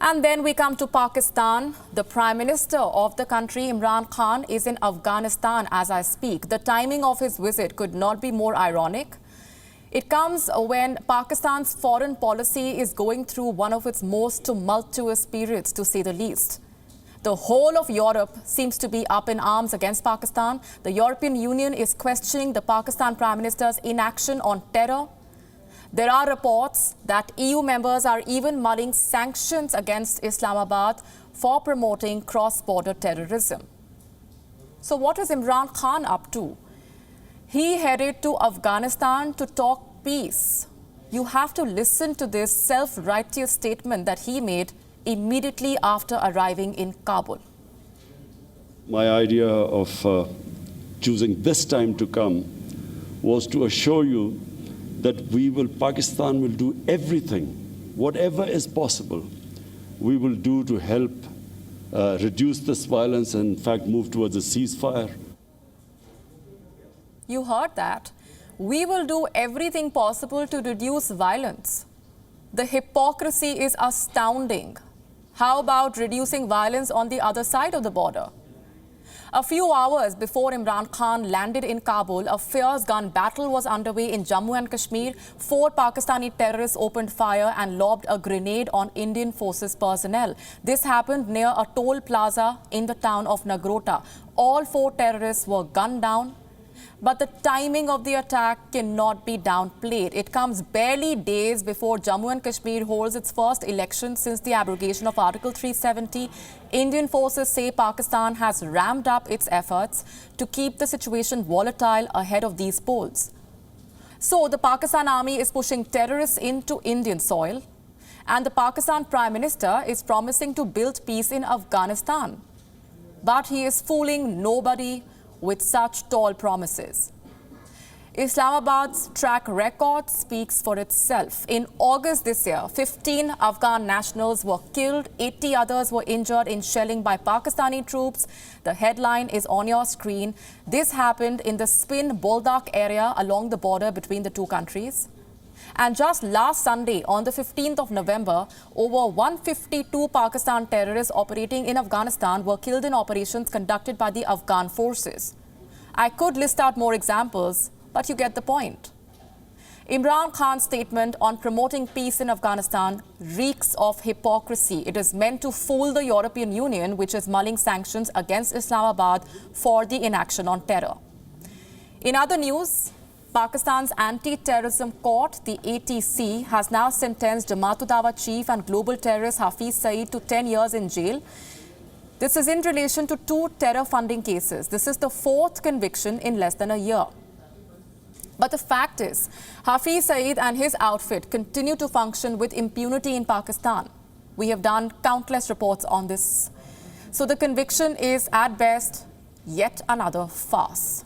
And then we come to Pakistan. The Prime Minister of the country, Imran Khan, is in Afghanistan as I speak. The timing of his visit could not be more ironic. It comes when Pakistan's foreign policy is going through one of its most tumultuous periods, to say the least. The whole of Europe seems to be up in arms against Pakistan. The European Union is questioning the Pakistan Prime Minister's inaction on terror. There are reports that EU members are even mulling sanctions against Islamabad for promoting cross-border terrorism. So what is Imran Khan up to? He headed to Afghanistan to talk peace. You have to listen to this self-righteous statement that he made immediately after arriving in Kabul. My idea of choosing this time to come was to assure you that Pakistan will do everything, whatever is possible, we will do to help reduce this violence and, in fact, move towards a ceasefire. You heard that. We will do everything possible to reduce violence. The hypocrisy is astounding. How about reducing violence on the other side of the border? A few hours before Imran Khan landed in Kabul, a fierce gun battle was underway in Jammu and Kashmir. 4 Pakistani terrorists opened fire and lobbed a grenade on Indian forces personnel. This happened near a toll plaza in the town of Nagrota. All 4 terrorists were gunned down. But the timing of the attack cannot be downplayed. It comes barely days before Jammu and Kashmir holds its first election since the abrogation of Article 370. Indian forces say Pakistan has ramped up its efforts to keep the situation volatile ahead of these polls. So the Pakistan army is pushing terrorists into Indian soil, and the Pakistan Prime Minister is promising to build peace in Afghanistan. But he is fooling nobody with such tall promises. Islamabad's track record speaks for itself. In August this year, 15 Afghan nationals were killed, 80 others were injured in shelling by Pakistani troops. The headline is on your screen. This happened in the Spin Boldak area along the border between the two countries. And just last Sunday, on the 15th of November, over 152 Pakistan terrorists operating in Afghanistan were killed in operations conducted by the Afghan forces. I could list out more examples, but you get the point. Imran Khan's statement on promoting peace in Afghanistan reeks of hypocrisy. It is meant to fool the European Union, which is mulling sanctions against Islamabad for the inaction on terror. In other news, Pakistan's anti-terrorism court, the ATC, has now sentenced Jamaat-ud-Dawa chief and global terrorist Hafiz Saeed to 10 years in jail. This is in relation to 2 terror funding cases. This is the 4th conviction in less than a year. But the fact is, Hafiz Saeed and his outfit continue to function with impunity in Pakistan. We have done countless reports on this. So the conviction is, at best, yet another farce.